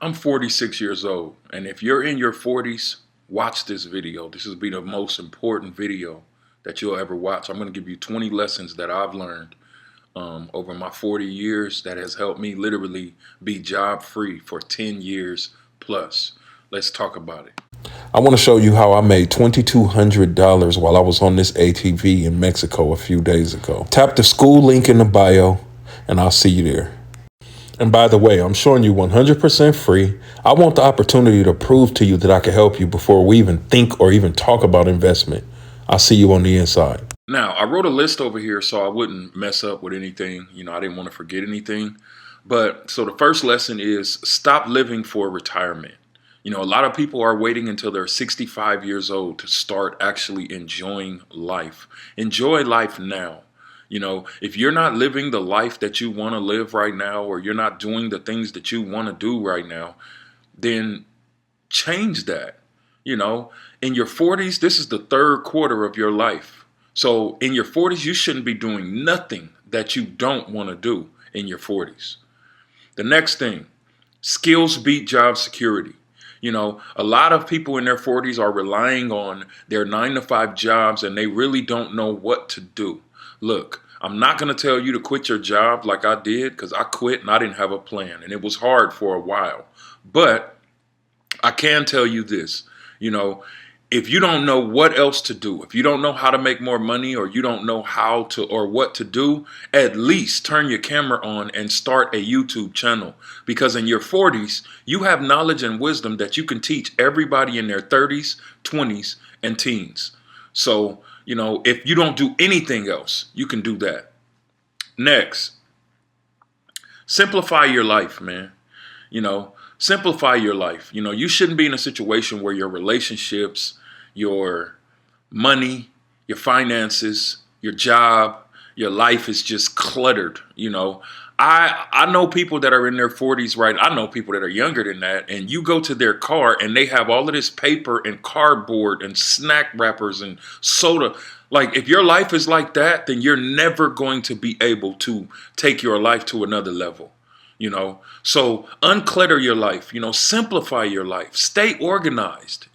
I'm 46 years old, and if you're in your 40s, watch this video. This will be the most important video that you'll ever watch. I'm going to give you 20 lessons that I've learned over my 40 years that has helped me literally be job free for 10 years plus. Let's talk about it. I want to show you how I made $2,200 while I was on this ATV in Mexico a few days ago. Tap the school link in the bio, and I'll see you there. And by the way, I'm showing you 100% free. I want the opportunity to prove to you that I can help you before we even think or even talk about investment. I'll see you on the inside. Now, I wrote a list over here so I wouldn't mess up with anything. I didn't want to forget anything. But so the first lesson is stop living for retirement. A lot of people are waiting until they're 65 years old to start actually enjoying life. Enjoy life now. If you're not living the life that you want to live right now, or you're not doing the things that you want to do right now, then change that. In your 40s, this is the third quarter of your life. So in your 40s, you shouldn't be doing nothing that you don't want to do in your 40s. The next thing, skills beat job security. A lot of people in their 40s are relying on their 9-to-5 jobs, and they really don't know what to do. Look, I'm not going to tell you to quit your job like I did, because I quit and I didn't have a plan, and it was hard for a while. But I can tell you this, if you don't know what else to do, if you don't know how to make more money, or you don't know how to or what to do, at least turn your camera on and start a YouTube channel. Because in your 40s, you have knowledge and wisdom that you can teach everybody in their 30s, 20s, and teens. So, if you don't do anything else, you can do that. Next, simplify your life, man. Simplify your life. You shouldn't be in a situation where your relationships, your money, your finances, your job, your life is just cluttered. I know people that are in their 40s, right? I know people that are younger than that, and you go to their car and they have all of this paper and cardboard and snack wrappers and soda. Like, if your life is like that, then you're never going to be able to take your life to another level. So unclutter your life, simplify your life, stay organized.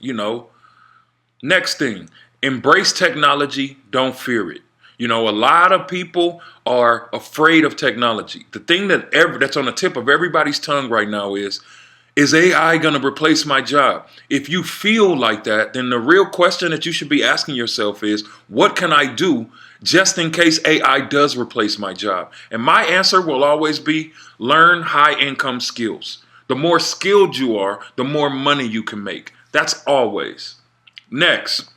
Next thing, embrace technology, don't fear it. A lot of people are afraid of technology. The thing that's on the tip of everybody's tongue right now is AI going to replace my job? If you feel like that, then the real question that you should be asking yourself is, what can I do just in case AI does replace my job? And my answer will always be, learn high income skills. The more skilled you are, the more money you can make. That's always. Next,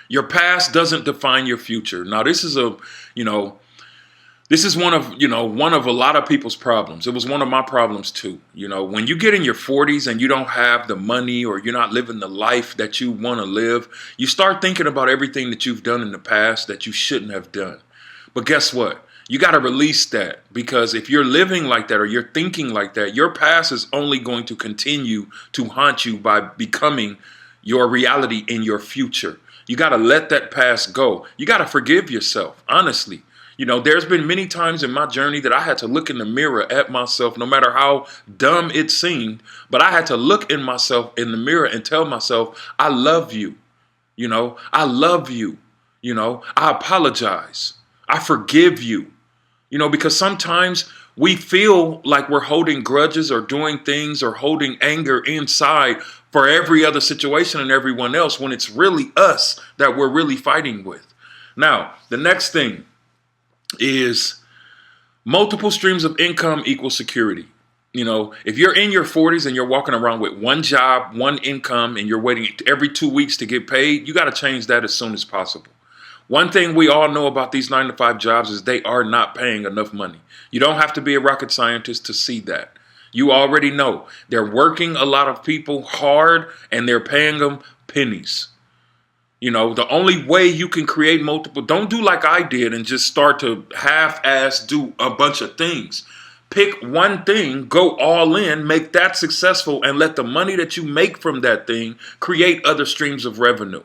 your past doesn't define your future. Now, this is one of a lot of people's problems. It was one of my problems too. When you get in your 40s and you don't have the money, or you're not living the life that you want to live, you start thinking about everything that you've done in the past that you shouldn't have done. But guess what? You got to release that, because if you're living like that or you're thinking like that, your past is only going to continue to haunt you by becoming your reality in your future. You got to let that past go. You got to forgive yourself, honestly. There's been many times in my journey that I had to look in the mirror at myself, no matter how dumb it seemed, but I had to look in myself in the mirror and tell myself, I love you. I love you. I apologize. I forgive you. Because sometimes we feel like we're holding grudges or doing things or holding anger inside for every other situation and everyone else, when it's really us that we're really fighting with. Now, the next thing is multiple streams of income equals security. If you're in your 40s and you're walking around with one job, one income, and you're waiting every 2 weeks to get paid, you got to change that as soon as possible. One thing we all know about these 9-to-5 jobs is they are not paying enough money. You don't have to be a rocket scientist to see that. You already know they're working a lot of people hard and they're paying them pennies. The only way you can create multiple, don't do like I did and just start to half-ass do a bunch of things. Pick one thing, go all in, make that successful, and let the money that you make from that thing create other streams of revenue.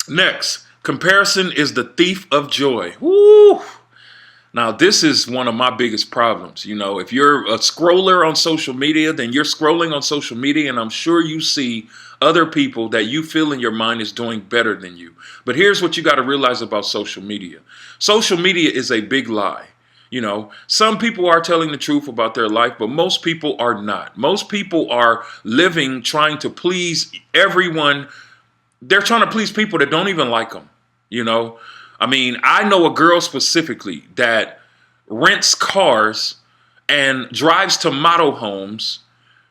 Next, comparison is the thief of joy. Woo! Now, this is one of my biggest problems. You know, if you're a scroller on social media, then you're scrolling on social media, and I'm sure you see other people that you feel in your mind is doing better than you. But here's what you got to realize about social media. Social media is a big lie. You know, some people are telling the truth about their life, but most people are not. Most people are living trying to please everyone. They're trying to please people that don't even like them, you know. I mean, I know a girl specifically that rents cars and drives to model homes,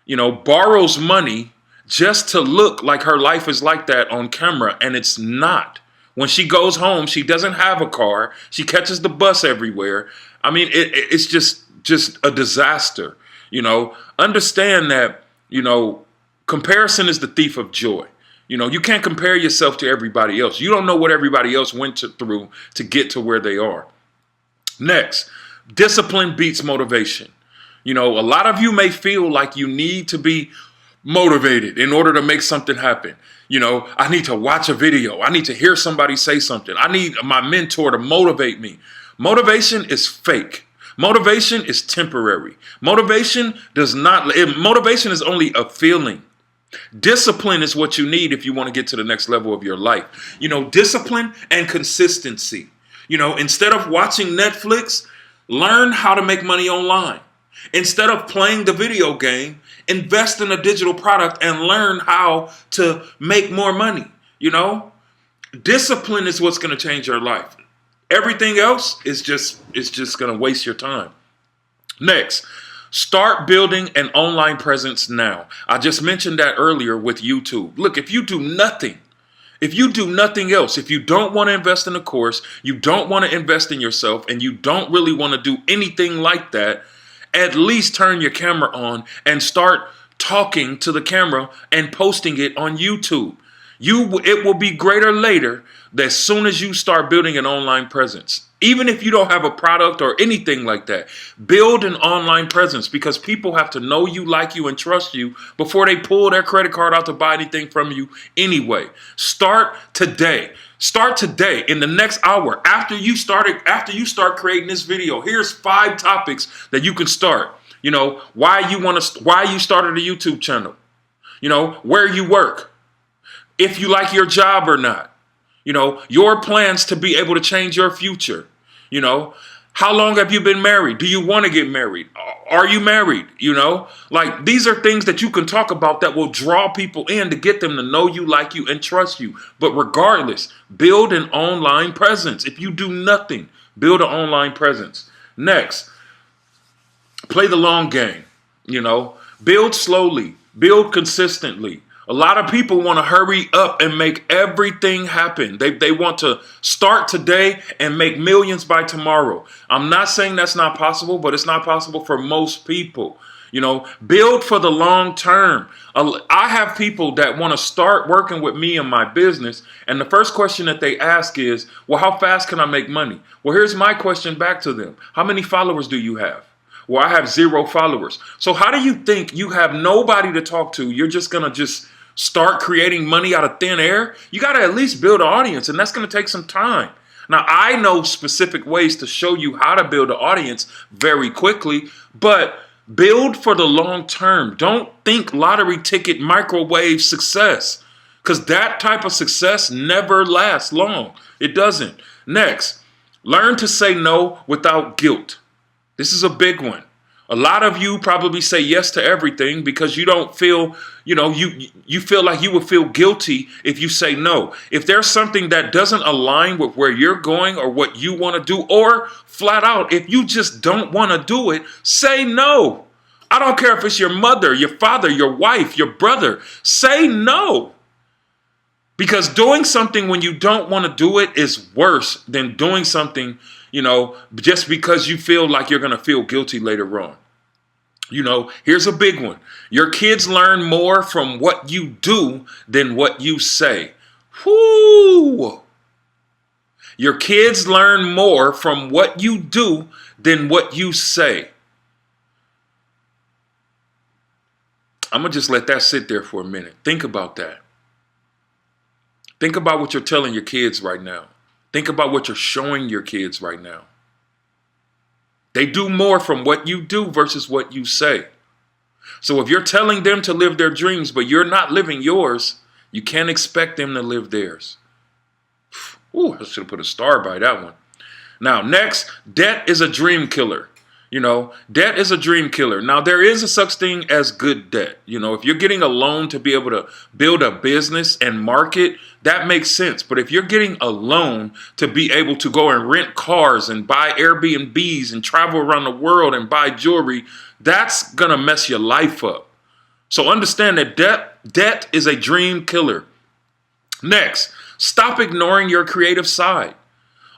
you know, borrows money just to look like her life is like that on camera, and it's not. When she goes home, she doesn't have a car. She catches the bus everywhere. I mean, it's just a disaster, you know. Understand that, you know, comparison is the thief of joy. You know, you can't compare yourself to everybody else. You don't know what everybody else went through to get to where they are. Next, discipline beats motivation. You know, a lot of you may feel like you need to be motivated in order to make something happen. You know, I need to watch a video. I need to hear somebody say something. I need my mentor to motivate me. Motivation is fake. Motivation is temporary. Motivation is only a feeling. Discipline is what you need if you want to get to the next level of your life. You know, discipline and consistency. You know, instead of watching Netflix, learn how to make money online. Instead of playing the video game, invest in a digital product and learn how to make more money. You know, discipline is what's going to change your life. Everything else is just going to waste your time. Next, start building an online presence now. I just mentioned that earlier with YouTube. Look, if you do nothing else, if you don't want to invest in a course, you don't want to invest in yourself, and you don't really want to do anything like that, at least turn your camera on and start talking to the camera and posting it on YouTube. It will be greater later as soon as you start building an online presence. Even if you don't have a product or anything like that, build an online presence, because people have to know you, like you, and trust you before they pull their credit card out to buy anything from you anyway. Start today. Start today, in the next hour. After you start creating this video, here's 5 topics that you can start. You know, why you started a YouTube channel. You know, where you work. If you like your job or not. You know, your plans to be able to change your future. You know, how long have you been married? Do you want to get married? Are you married? You know, like, these are things that you can talk about that will draw people in to get them to know you, like you, and trust you. But regardless, build an online presence. If you do nothing, build an online presence. Next, play the long game. You know, build slowly, build consistently. A lot of people want to hurry up and make everything happen. They want to start today and make millions by tomorrow. I'm not saying that's not possible, but it's not possible for most people. You know, build for the long term. I have people that want to start working with me in my business, and the first question that they ask is, well, how fast can I make money? Well, here's my question back to them. How many followers do you have? Well, I have 0 followers. So how do you think you have nobody to talk to? You're just going to start creating money out of thin air? You got to at least build an audience, and that's going to take some time. Now, I know specific ways to show you how to build an audience very quickly, but build for the long term. Don't think lottery ticket microwave success, because that type of success never lasts long. It doesn't. Next, learn to say no without guilt. This is a big one. A lot of you probably say yes to everything because you don't feel, you feel like you would feel guilty if you say no. If there's something that doesn't align with where you're going or what you want to do, or flat out, if you just don't want to do it, say no. I don't care if it's your mother, your father, your wife, your brother. Say no. Because doing something when you don't want to do it is worse than doing something, just because you feel like you're going to feel guilty later on. Here's a big one. Your kids learn more from what you do than what you say. Whoo! Your kids learn more from what you do than what you say. I'm going to just let that sit there for a minute. Think about that. Think about what you're telling your kids right now. Think about what you're showing your kids right now. They do more from what you do versus what you say. So if you're telling them to live their dreams, but you're not living yours, you can't expect them to live theirs. Ooh, I should have put a star by that one. Now, next, debt is a dream killer. Debt is a dream killer. Now, there is a such thing as good debt. If you're getting a loan to be able to build a business and market, that makes sense. But if you're getting a loan to be able to go and rent cars and buy Airbnbs and travel around the world and buy jewelry, that's going to mess your life up. So understand that debt is a dream killer. Next, stop ignoring your creative side.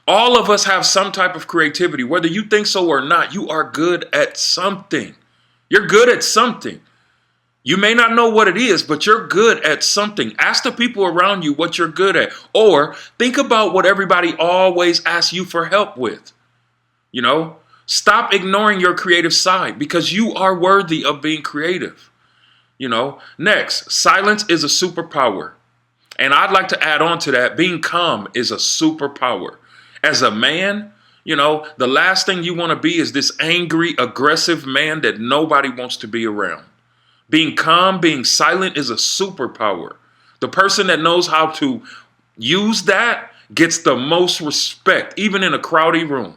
All of us have some type of creativity. Whether you think so or not, you are good at something. You're good at something. You may not know what it is, but you're good at something. Ask the people around you what you're good at. Or think about what everybody always asks you for help with. Stop ignoring your creative side because you are worthy of being creative. Next, silence is a superpower. And I'd like to add on to that, being calm is a superpower. As a man, the last thing you want to be is this angry, aggressive man that nobody wants to be around. Being calm, being silent is a superpower. The person that knows how to use that gets the most respect, even in a crowded room.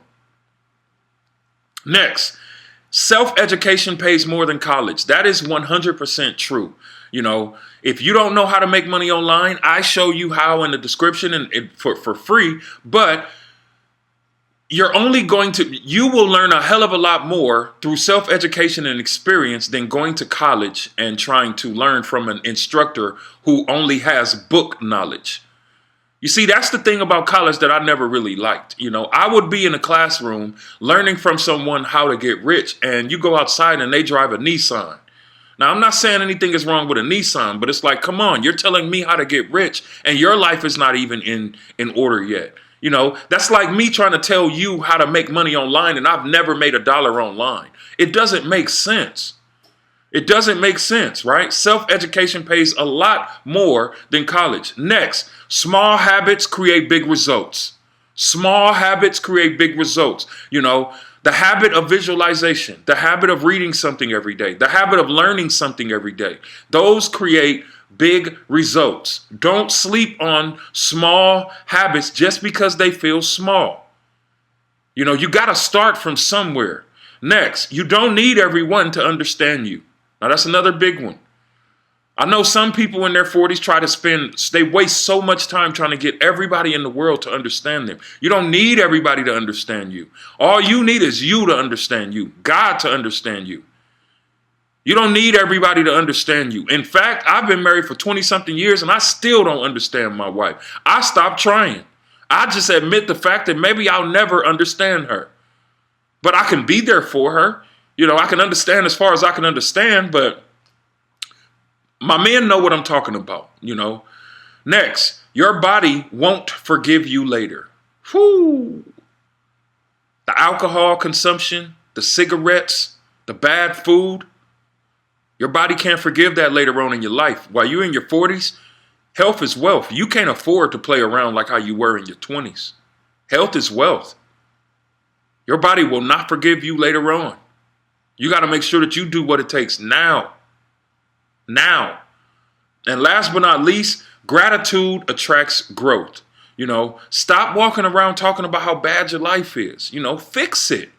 Next, self-education pays more than college. That is 100% true. If you don't know how to make money online, I show you how in the description and for free, but you will learn a hell of a lot more through self-education and experience than going to college and trying to learn from an instructor who only has book knowledge. You see, that's the thing about college that I never really liked. I would be in a classroom learning from someone how to get rich, and you go outside and they drive a Nissan. Now, I'm not saying anything is wrong with a Nissan, but it's like, come on, you're telling me how to get rich, and your life is not even in order yet. That's like me trying to tell you how to make money online, and I've never made $1 online. It doesn't make sense. It doesn't make sense, right? Self-education pays a lot more than college. Next, small habits create big results. Small habits create big results. The habit of visualization, the habit of reading something every day, the habit of learning something every day. Those create big results. Don't sleep on small habits just because they feel small. You got to start from somewhere. Next, you don't need everyone to understand you. Now, that's another big one. I know some people in their 40s they waste so much time trying to get everybody in the world to understand them. You don't need everybody to understand you. All you need is you to understand you, God to understand you. You don't need everybody to understand you. In fact, I've been married for 20-something years and I still don't understand my wife. I stopped trying. I just admit the fact that maybe I'll never understand her. But I can be there for her. I can understand as far as I can understand, but my men know what I'm talking about, Next, your body won't forgive you later. Whew. The alcohol consumption, the cigarettes, the bad food. Your body can't forgive that later on in your life. While you're in your 40s, health is wealth. You can't afford to play around like how you were in your 20s. Health is wealth. Your body will not forgive you later on. You got to make sure that you do what it takes now. Now. And last but not least, gratitude attracts growth. Stop walking around talking about how bad your life is. Fix it.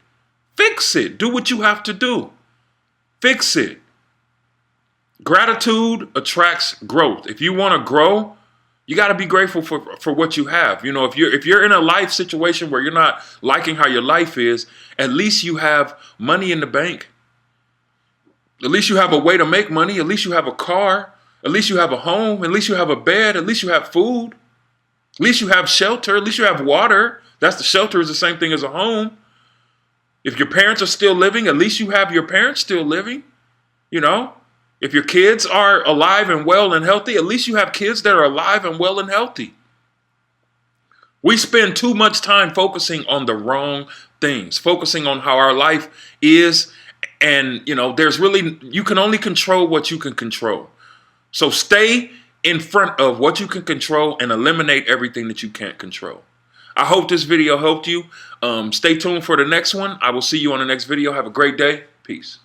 Fix it. Do what you have to do. Fix it. Gratitude attracts growth. If you want to grow, you got to be grateful for what you have. If you're in a life situation where you're not liking how your life is, at least you have money in the bank. At least you have a way to make money. At least you have a car. At least you have a home. At least you have a bed. At least you have food. At least you have shelter. At least you have water. That's the shelter is the same thing as a home. If your parents are still living, at least you have your parents still living. If your kids are alive and well and healthy, at least you have kids that are alive and well and healthy. We spend too much time focusing on the wrong things, focusing on how our life is. And, you can only control what you can control. So stay in front of what you can control and eliminate everything that you can't control. I hope this video helped you. Stay tuned for the next one. I will see you on the next video. Have a great day. Peace.